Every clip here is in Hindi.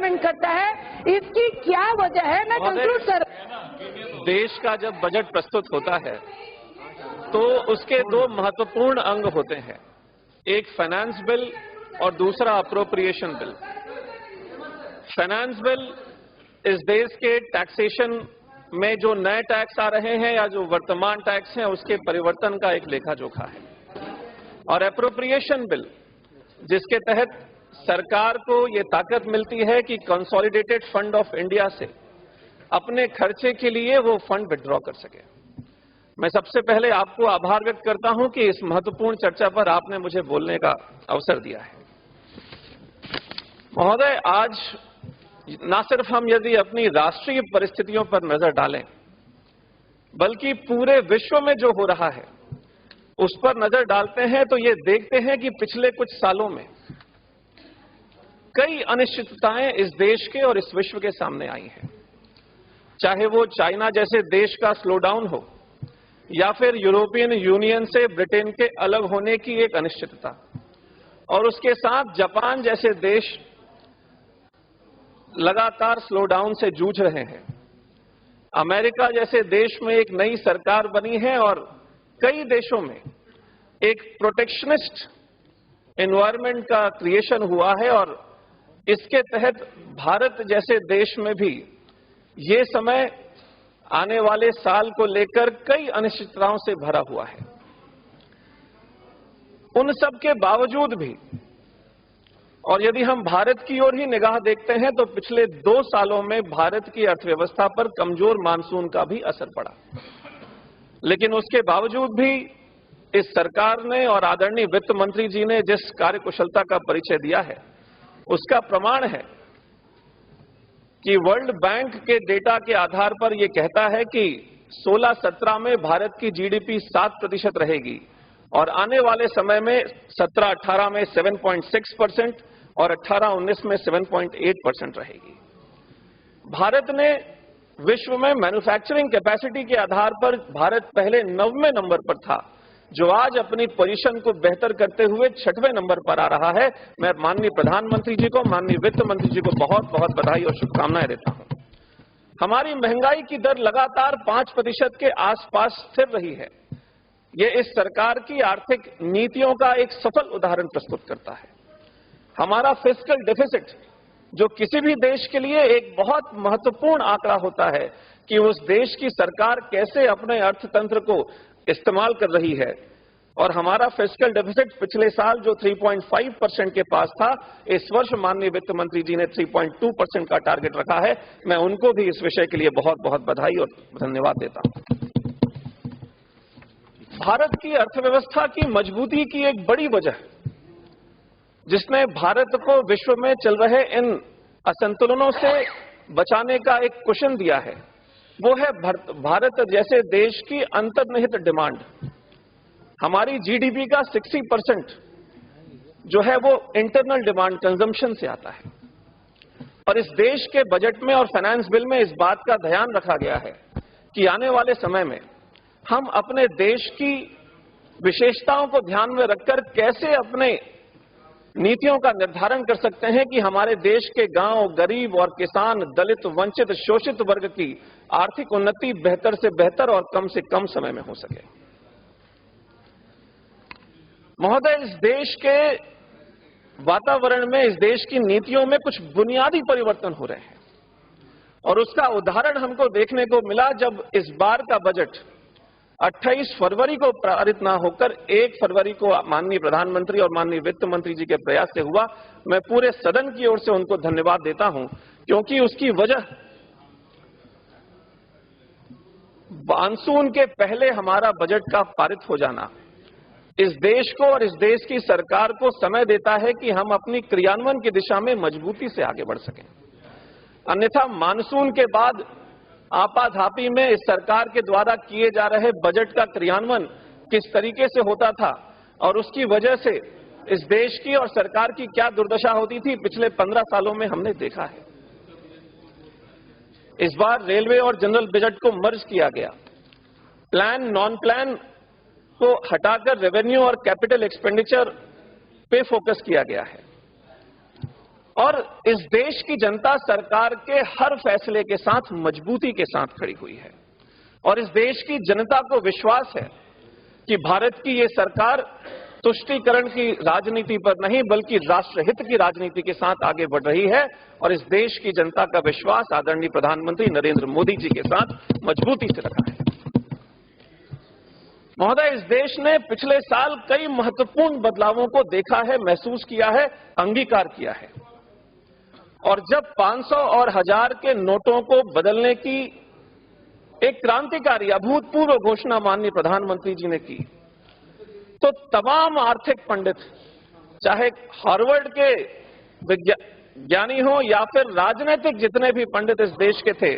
इम्प्लीमेंट करता है, इसकी क्या वजह है? मैं कंक्लूड कर। देश का जब बजट प्रस्तुत होता है तो उसके दो महत्वपूर्ण अंग होते हैं, एक फाइनेंस बिल और दूसरा अप्रोप्रिएशन बिल। फाइनेंस बिल इस देश के टैक्सेशन में जो नए टैक्स आ रहे हैं या जो वर्तमान टैक्स हैं उसके परिवर्तन का एक लेखा जोखा है, और एप्रोप्रिएशन बिल जिसके तहत सरकार को ये ताकत मिलती है कि कंसोलिडेटेड फंड ऑफ इंडिया से अपने खर्चे के लिए वो फंड विड्रॉ कर सके। मैं सबसे पहले आपको आभार व्यक्त करता हूं कि इस महत्वपूर्ण चर्चा पर आपने मुझे बोलने का अवसर दिया है। महोदय, आज न सिर्फ हम यदि अपनी राष्ट्रीय परिस्थितियों पर नजर डालें, बल्कि पूरे विश्व में जो हो रहा है उस पर नजर डालते हैं तो ये देखते हैं कि पिछले कुछ सालों में कई अनिश्चितताएं इस देश के और इस विश्व के सामने आई हैं। चाहे वो चाइना जैसे देश का स्लोडाउन हो या फिर यूरोपियन यूनियन से ब्रिटेन के अलग होने की एक अनिश्चितता, और उसके साथ जापान जैसे देश लगातार स्लोडाउन से जूझ रहे हैं। अमेरिका जैसे देश में एक नई सरकार बनी है और कई देशों में एक प्रोटेक्शनिस्ट एनवायरनमेंट का क्रिएशन हुआ है, और इसके तहत भारत जैसे देश में भी ये समय आने वाले साल को लेकर कई अनिश्चितताओं से भरा हुआ है। उन सब के बावजूद भी, और यदि हम भारत की ओर ही निगाह देखते हैं तो पिछले 2 सालों में भारत की अर्थव्यवस्था पर कमजोर मानसून का भी असर पड़ा। लेकिन उसके बावजूद भी इस सरकार ने और आदरणीय वित्त मंत्री जी ने जिस कार्यकुशलता का परिचय दिया है उसका प्रमाण है कि वर्ल्ड बैंक के डेटा के आधार पर यह कहता है कि 16-17 में भारत की जीडीपी 7% रहेगी और आने वाले समय में 17-18 में 7.6% और 18-19 में 7.8% रहेगी। भारत ने विश्व में मैन्युफैक्चरिंग कैपेसिटी के आधार पर भारत पहले 9वें नंबर पर था, जो आज अपनी पोजीशन को बेहतर करते हुए 6वें नंबर पर आ रहा है। मैं माननीय प्रधानमंत्री जी को, माननीय वित्त मंत्री जी को बहुत बहुत बधाई और शुभकामनाएं देता हूं। हमारी महंगाई की दर लगातार 5% के आसपास स्थिर रही है। ये इस सरकार की आर्थिक नीतियों का एक सफल उदाहरण प्रस्तुत करता है। हमारा फिस्कल डेफिसिट, जो किसी भी देश के लिए एक बहुत महत्वपूर्ण आंकड़ा होता है कि उस देश की सरकार कैसे अपने अर्थतंत्र को इस्तेमाल कर रही है, और हमारा फिस्कल डेफिसिट पिछले साल जो 3.5% के पास था, इस वर्ष माननीय वित्त मंत्री जी ने 3.2% का टारगेट रखा है। मैं उनको भी इस विषय के लिए बहुत बहुत बधाई और धन्यवाद देता हूं। भारत की अर्थव्यवस्था की मजबूती की एक बड़ी वजह, जिसने भारत को विश्व में चल रहे इन असंतुलनों से बचाने का एक कुशन दिया है, वो है भारत जैसे देश की अंतर्निहित डिमांड। हमारी जीडीपी का 60% जो है वो इंटरनल डिमांड कंजम्पशन से आता है, और इस देश के बजट में और फाइनेंस बिल में इस बात का ध्यान रखा गया है कि आने वाले समय में हम अपने देश की विशेषताओं को ध्यान में रखकर कैसे अपने नीतियों का निर्धारण कर सकते हैं कि हमारे देश के गांव, गरीब और किसान, दलित, वंचित, शोषित वर्ग की आर्थिक उन्नति बेहतर से बेहतर और कम से कम समय में हो सके। महोदय, इस देश के वातावरण में, इस देश की नीतियों में कुछ बुनियादी परिवर्तन हो रहे हैं, और उसका उदाहरण हमको देखने को मिला जब इस बार का बजट 28 फरवरी को पारित ना होकर 1 फरवरी को माननीय प्रधानमंत्री और माननीय वित्त मंत्री जी के प्रयास से हुआ। मैं पूरे सदन की ओर से उनको धन्यवाद देता हूं, क्योंकि उसकी वजह मानसून के पहले हमारा बजट का पारित हो जाना इस देश को और इस देश की सरकार को समय देता है कि हम अपनी क्रियान्वयन की दिशा में मजबूती से आगे बढ़ सकें। अन्यथा मानसून के बाद आपाधापी में इस सरकार के द्वारा किए जा रहे बजट का क्रियान्वयन किस तरीके से होता था और उसकी वजह से इस देश की और सरकार की क्या दुर्दशा होती थी, पिछले 15 सालों में हमने देखा है। इस बार रेलवे और जनरल बजट को मर्ज किया गया। प्लान नॉन प्लान को हटाकर रेवेन्यू और कैपिटल एक्सपेंडिचर पे फोकस किया गया है, और इस देश की जनता सरकार के हर फैसले के साथ मजबूती के साथ खड़ी हुई है और इस देश की जनता को विश्वास है कि भारत की ये सरकार तुष्टीकरण की राजनीति पर नहीं बल्कि राष्ट्रहित की राजनीति के साथ आगे बढ़ रही है और इस देश की जनता का विश्वास आदरणीय प्रधानमंत्री नरेंद्र मोदी जी के साथ मजबूती से रखा है। महोदय, इस देश ने पिछले साल कई महत्वपूर्ण बदलावों को देखा है, महसूस किया है, अंगीकार किया है और जब 500 और 1000 के नोटों को बदलने की एक क्रांतिकारी अभूतपूर्व घोषणा माननीय प्रधानमंत्री जी ने की तो तमाम आर्थिक पंडित, चाहे हार्वर्ड के विज्ञानी हो या फिर राजनीतिक जितने भी पंडित इस देश के थे,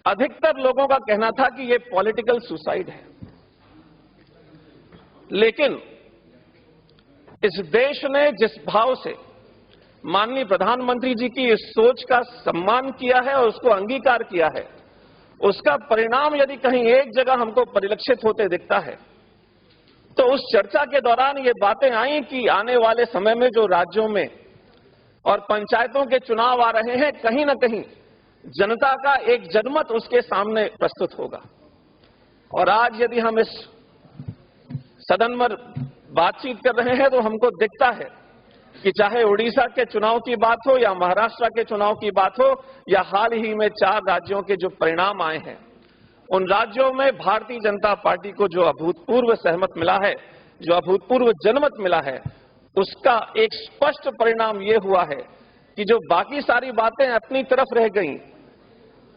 अधिकतर लोगों का कहना था कि ये पॉलिटिकल सुसाइड है। लेकिन इस देश ने जिस भाव से माननीय प्रधानमंत्री जी की इस सोच का सम्मान किया है और उसको अंगीकार किया है, उसका परिणाम यदि कहीं एक जगह हमको परिलक्षित होते दिखता है तो उस चर्चा के दौरान ये बातें आई कि आने वाले समय में जो राज्यों में और पंचायतों के चुनाव आ रहे हैं, कहीं ना कहीं जनता का एक जनमत उसके सामने प्रस्तुत होगा। और आज यदि हम इस सदन में बातचीत कर रहे हैं तो हमको दिखता है कि चाहे उड़ीसा के चुनाव की बात हो या महाराष्ट्र के चुनाव की बात हो या हाल ही में 4 राज्यों के जो परिणाम आए हैं, उन राज्यों में भारतीय जनता पार्टी को जो अभूतपूर्व सहमत मिला है, जो अभूतपूर्व जनमत मिला है, उसका एक स्पष्ट परिणाम यह हुआ है कि जो बाकी सारी बातें अपनी तरफ रह गईं,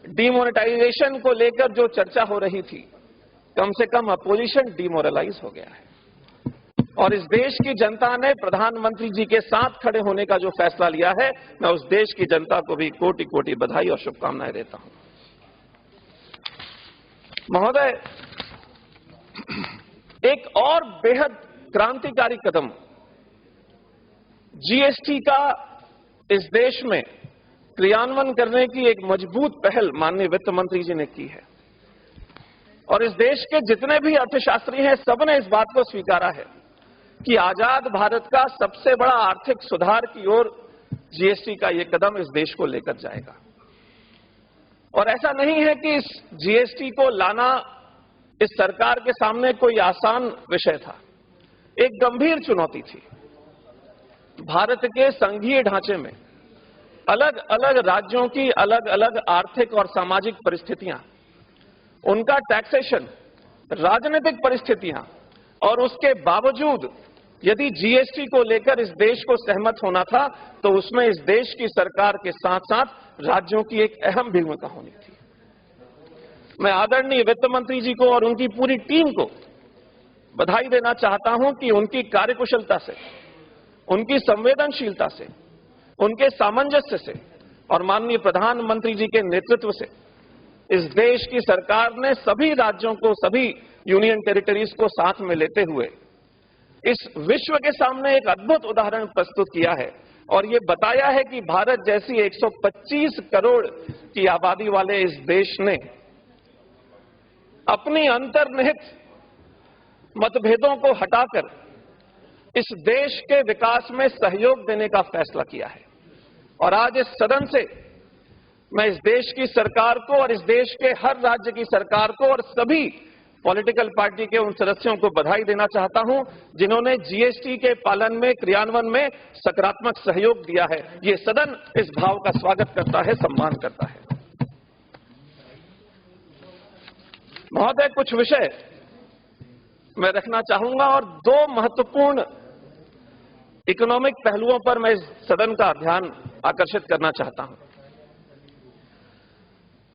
डिमोनेटाइजेशन को लेकर जो चर्चा हो रही थी, कम से कम अपोजिशन डिमोरलाइज हो गया है और इस देश की जनता ने प्रधानमंत्री जी के साथ खड़े होने का जो फैसला लिया है, मैं उस देश की जनता को भी कोटि कोटि बधाई और शुभकामनाएं देता हूं। महोदय, एक और बेहद क्रांतिकारी कदम जीएसटी का इस देश में क्रियान्वयन करने की एक मजबूत पहल माननीय वित्त मंत्री जी ने की है और इस देश के जितने भी अर्थशास्त्री हैं, सबने इस बात को स्वीकारा है कि आजाद भारत का सबसे बड़ा आर्थिक सुधार की ओर जीएसटी का यह कदम इस देश को लेकर जाएगा। और ऐसा नहीं है कि इस जीएसटी को लाना इस सरकार के सामने कोई आसान विषय था, एक गंभीर चुनौती थी। भारत के संघीय ढांचे में अलग अलग राज्यों की अलग अलग आर्थिक और सामाजिक परिस्थितियां, उनका टैक्सेशन, राजनीतिक परिस्थितियां और उसके बावजूद यदि जीएसटी को लेकर इस देश को सहमत होना था तो उसमें इस देश की सरकार के साथ साथ राज्यों की एक अहम भूमिका होनी थी। मैं आदरणीय वित्त मंत्री जी को और उनकी पूरी टीम को बधाई देना चाहता हूं कि उनकी कार्यकुशलता से, उनकी संवेदनशीलता से, उनके सामंजस्य से और माननीय प्रधानमंत्री जी के नेतृत्व से इस देश की सरकार ने सभी राज्यों को, सभी यूनियन टेरिटरीज को साथ में लेते हुए इस विश्व के सामने एक अद्भुत उदाहरण प्रस्तुत किया है और ये बताया है कि भारत जैसी 125 करोड़ की आबादी वाले इस देश ने अपनी अंतर्निहित मतभेदों को हटाकर इस देश के विकास में सहयोग देने का फैसला किया है। और आज इस सदन से मैं इस देश की सरकार को और इस देश के हर राज्य की सरकार को और सभी पॉलिटिकल पार्टी के उन सदस्यों को बधाई देना चाहता हूं जिन्होंने जीएसटी के पालन में, क्रियान्वयन में सकारात्मक सहयोग दिया है। ये सदन इस भाव का स्वागत करता है, सम्मान करता है। महोदय, कुछ विषय मैं रखना चाहूंगा और 2 महत्वपूर्ण इकोनॉमिक पहलुओं पर मैं इस सदन का ध्यान आकर्षित करना चाहता हूं।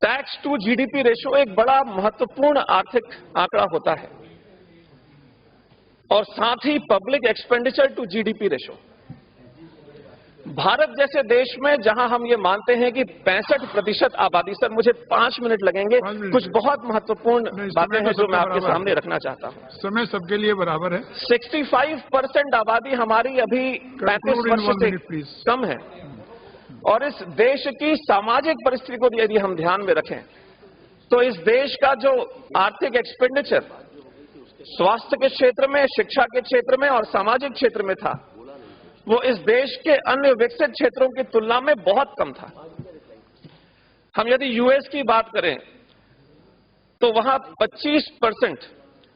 टैक्स टू जीडीपी रेशो एक बड़ा महत्वपूर्ण आर्थिक आंकड़ा होता है और साथ ही public expenditure to GDP ratio. Bharat जैसे देश में जहां हम ये मानते हैं कि 65% आबादी, सर मुझे 5 मिनट लगेंगे, कुछ बहुत महत्वपूर्ण बातें हैं जो मैं आपके सामने रखना चाहता हूं। समय सबके लिए बराबर है। 65% आबादी हमारी अभी 35 वर्ष से कम है और इस देश की सामाजिक परिस्थिति को यदि हम ध्यान में रखें तो इस देश का जो आर्थिक एक्सपेंडिचर स्वास्थ्य के क्षेत्र में, शिक्षा के क्षेत्र में और सामाजिक क्षेत्र में था, वो इस देश के अन्य विकसित क्षेत्रों की तुलना में बहुत कम था। हम यदि यूएस की बात करें तो वहां 25%,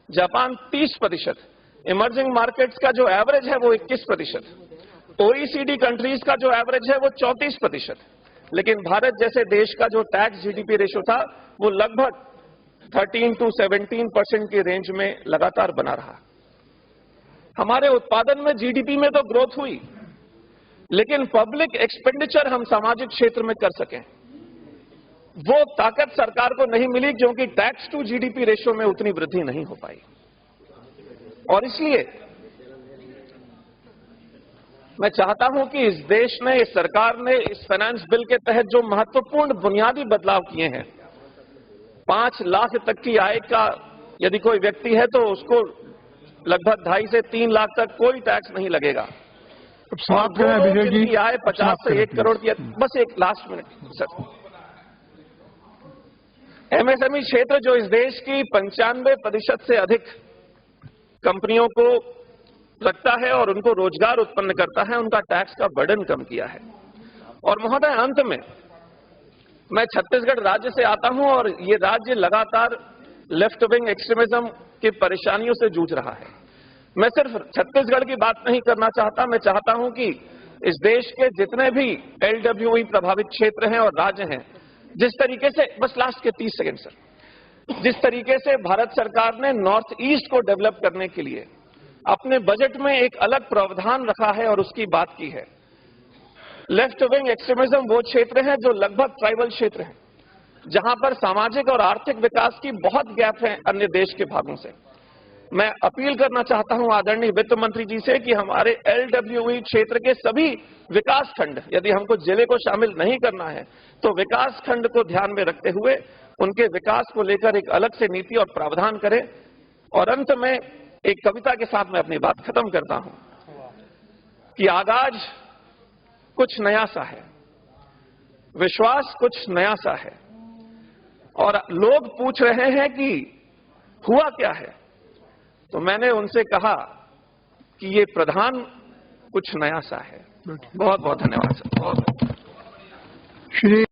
जापान 30%, इमर्जिंग मार्केट्स का जो एवरेज है वो 21%, ओईसीडी कंट्रीज का जो एवरेज है वो 34%, लेकिन भारत जैसे देश का जो टैक्स जीडीपी रेशो था वो लगभग 13 to 17% की रेंज में लगातार बना रहा। हमारे उत्पादन में, जीडीपी में तो ग्रोथ हुई, लेकिन पब्लिक एक्सपेंडिचर हम सामाजिक क्षेत्र में कर सकें वो ताकत सरकार को नहीं मिली, क्योंकि टैक्स टू जीडीपी रेशो में उतनी वृद्धि नहीं हो पाई। और इसलिए मैं चाहता हूं कि इस देश ने, इस सरकार ने इस फाइनेंस बिल के तहत जो महत्वपूर्ण बुनियादी बदलाव किए हैं, 5 लाख तक की आय का यदि कोई व्यक्ति है तो उसको लगभग 2.5 से 3 लाख तक कोई टैक्स नहीं लगेगा। समाप्त करें विजय जी। की आय 50 से 1 करोड़ की, बस एक लास्ट मिनट सर। एमएसएमई क्षेत्र जो इस देश की 95% से अधिक कंपनियों को रखता है और उनको रोजगार उत्पन्न करता है, उनका टैक्स का बर्डन कम किया है। और महोदय, अंत में मैं छत्तीसगढ़ राज्य से आता हूं और ये राज्य लगातार लेफ्ट विंग एक्सट्रीमिज्म की परेशानियों से जूझ रहा है। मैं सिर्फ छत्तीसगढ़ की बात नहीं करना चाहता, मैं चाहता हूं कि इस देश के जितने भी एलडब्ल्यूई प्रभावित क्षेत्र हैं और राज्य हैं, जिस तरीके से, बस लास्ट के 30 सेकेंड सर, जिस तरीके से भारत सरकार ने नॉर्थ ईस्ट को डेवलप करने के लिए अपने बजट में एक अलग प्रावधान रखा है और उसकी बात की है। लेफ्ट विंग एक्सट्रीमिज्म वो क्षेत्र हैं जो लगभग ट्राइबल क्षेत्र हैं, जहां पर सामाजिक और आर्थिक विकास की बहुत गैप है अन्य देश के भागों से। मैं अपील करना चाहता हूं आदरणीय वित्त मंत्री जी से कि हमारे एलडब्ल्यूई क्षेत्र के सभी विकास खंड, यदि हमको जिले को शामिल नहीं करना है तो विकास खंड को ध्यान में रखते हुए उनके विकास को लेकर एक अलग से नीति और प्रावधान करें। और अंत में एक कविता के साथ मैं अपनी बात खत्म करता हूं कि आगाज कुछ नया सा है, विश्वास कुछ नया सा है, और लोग पूछ रहे हैं कि हुआ क्या है, तो मैंने उनसे कहा कि ये प्रधान कुछ नया सा है। बहुत बहुत धन्यवाद सर। श्री